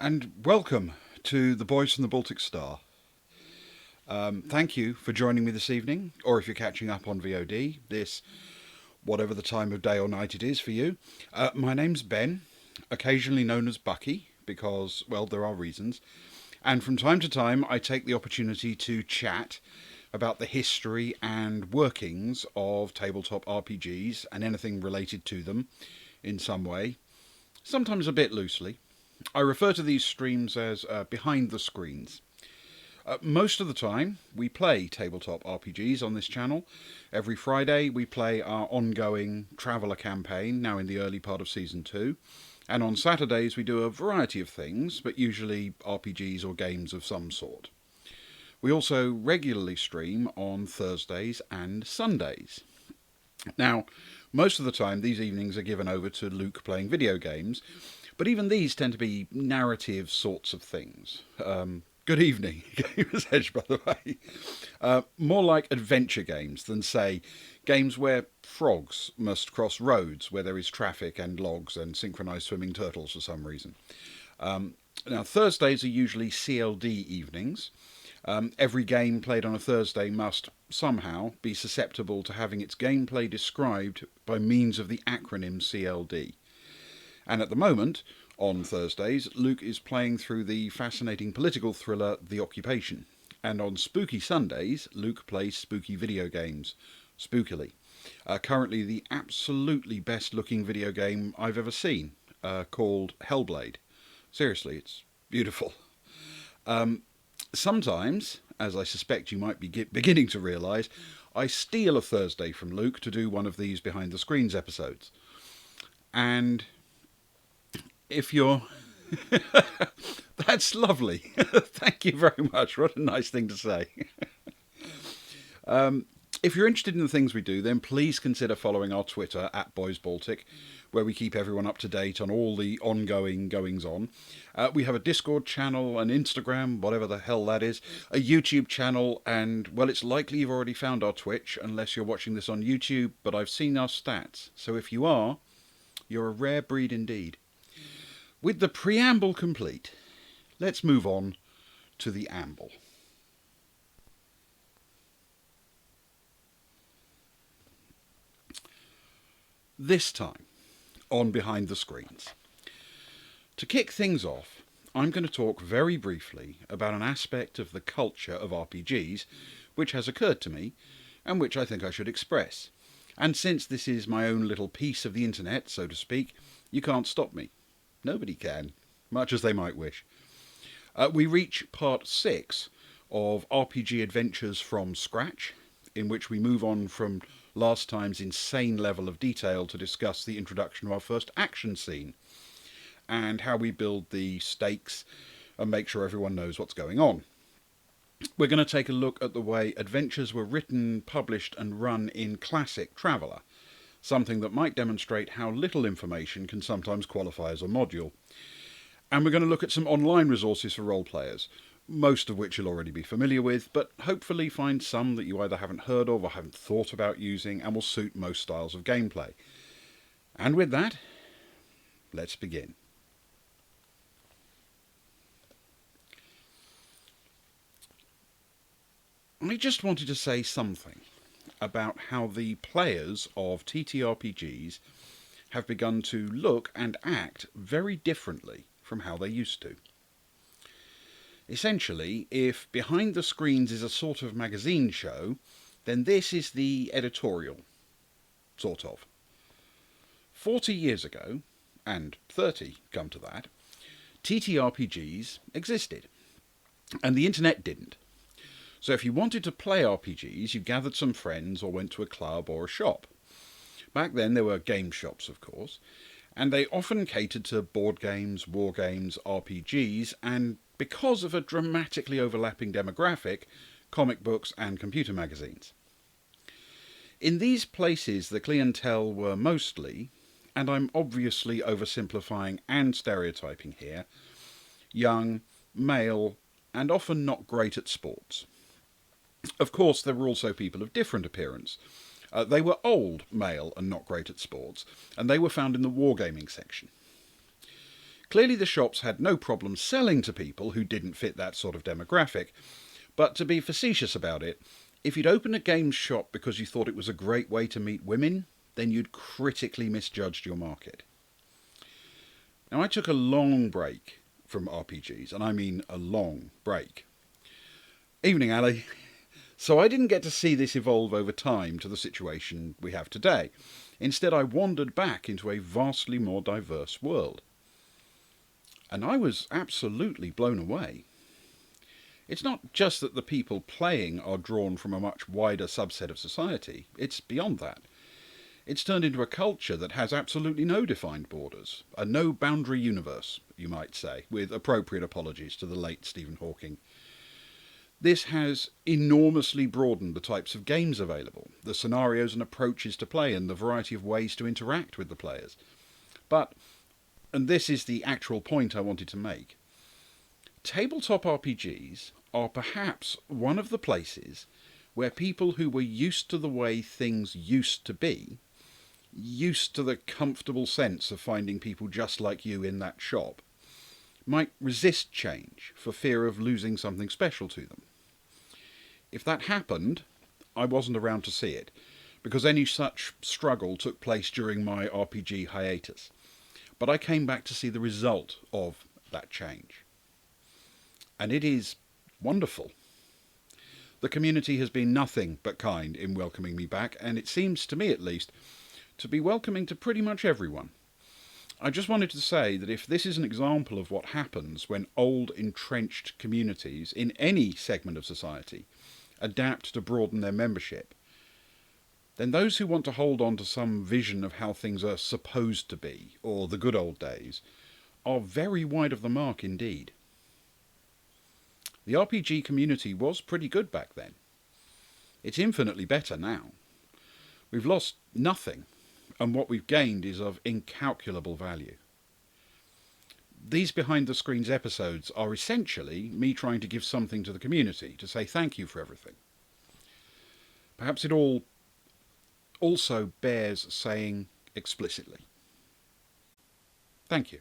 And welcome to the Boys from the Baltic Star. Thank you for joining me this evening, or if you're catching up on VOD, whatever the time of day or night it is for you. My name's Ben, occasionally known as Bucky, because, well, there are reasons. And from time to time, I take the opportunity to chat about the history and workings of tabletop RPGs and anything related to them in some way, sometimes a bit loosely. I refer to these streams as behind the screens. Most of the time, we play tabletop RPGs on this channel. Every Friday, we play our ongoing Traveller campaign, now in the early part of Season 2. And on Saturdays, we do a variety of things, but usually RPGs or games of some sort. We also regularly stream on Thursdays and Sundays. Now, most of the time, these evenings are given over to Luke playing video games, but even these tend to be narrative sorts of things. Good evening, Gamer's Edge, by the way. More like adventure games than, say, games where frogs must cross roads where there is traffic and logs and synchronised swimming turtles for some reason. Now, Thursdays are usually CLD evenings. Every game played on a Thursday must, somehow, be susceptible to having its gameplay described by means of the acronym CLD. And at the moment, on Thursdays, Luke is playing through the fascinating political thriller The Occupation. And on Spooky Sundays, Luke plays spooky video games, spookily. Currently the absolutely best looking video game I've ever seen, called Hellblade. Seriously, it's beautiful. Sometimes, as I suspect you might be beginning to realise, I steal a Thursday from Luke to do one of these behind the screens episodes. And if you're... That's lovely. Thank you very much. What a nice thing to say. If you're interested in the things we do, then please consider following our Twitter @BoysBaltic, where we keep everyone up to date on all the ongoing goings-on. We have a Discord channel, an Instagram, whatever the hell that is, a YouTube channel, and, well, it's likely you've already found our Twitch, unless you're watching this on YouTube, but I've seen our stats. So if you are, you're a rare breed indeed. With the preamble complete, let's move on to the amble. This time, on Behind the Screens. To kick things off, I'm going to talk very briefly about an aspect of the culture of RPGs which has occurred to me and which I think I should express. And since this is my own little piece of the internet, so to speak, you can't stop me. Nobody can, much as they might wish. We reach part 6 of RPG Adventures from Scratch, in which we move on from last time's insane level of detail to discuss the introduction of our first action scene, and how we build the stakes and make sure everyone knows what's going on. We're going to take a look at the way adventures were written, published and run in classic Traveller, something that might demonstrate how little information can sometimes qualify as a module. And we're going to look at some online resources for role players, most of which you'll already be familiar with, but hopefully find some that you either haven't heard of or haven't thought about using and will suit most styles of gameplay. And with that, let's begin. I just wanted to say something about how the players of TTRPGs have begun to look and act very differently from how they used to. Essentially, if Behind the Screens is a sort of magazine show, then this is the editorial. Sort of. 40 years ago, and 30 come to that, TTRPGs existed, and the internet didn't. So if you wanted to play RPGs, you gathered some friends or went to a club or a shop. Back then there were game shops, of course, and they often catered to board games, war games, RPGs, and because of a dramatically overlapping demographic, comic books and computer magazines. In these places the clientele were mostly, and I'm obviously oversimplifying and stereotyping here, young, male, and often not great at sports. Of course, there were also people of different appearance. They were old, male, and not great at sports, and they were found in the wargaming section. Clearly the shops had no problem selling to people who didn't fit that sort of demographic, but to be facetious about it, if you'd opened a games shop because you thought it was a great way to meet women, then you'd critically misjudged your market. Now, I took a long break from RPGs, and I mean a long break. Evening, Ali. So I didn't get to see this evolve over time to the situation we have today. Instead, I wandered back into a vastly more diverse world. And I was absolutely blown away. It's not just that the people playing are drawn from a much wider subset of society, it's beyond that. It's turned into a culture that has absolutely no defined borders, a no-boundary universe, you might say, with appropriate apologies to the late Stephen Hawking. This has enormously broadened the types of games available, the scenarios and approaches to play, and the variety of ways to interact with the players. But, and this is the actual point I wanted to make, tabletop RPGs are perhaps one of the places where people who were used to the way things used to be, used to the comfortable sense of finding people just like you in that shop, might resist change for fear of losing something special to them. If that happened, I wasn't around to see it, because any such struggle took place during my RPG hiatus. But I came back to see the result of that change. And it is wonderful. The community has been nothing but kind in welcoming me back, and it seems, to me at least, to be welcoming to pretty much everyone. I just wanted to say that if this is an example of what happens when old entrenched communities in any segment of society adapt to broaden their membership, then those who want to hold on to some vision of how things are supposed to be, or the good old days, are very wide of the mark indeed. The RPG community was pretty good back then. It's infinitely better now. We've lost nothing, and what we've gained is of incalculable value. These behind-the-screens episodes are essentially me trying to give something to the community, to say thank you for everything. Perhaps it all also bears saying explicitly. Thank you.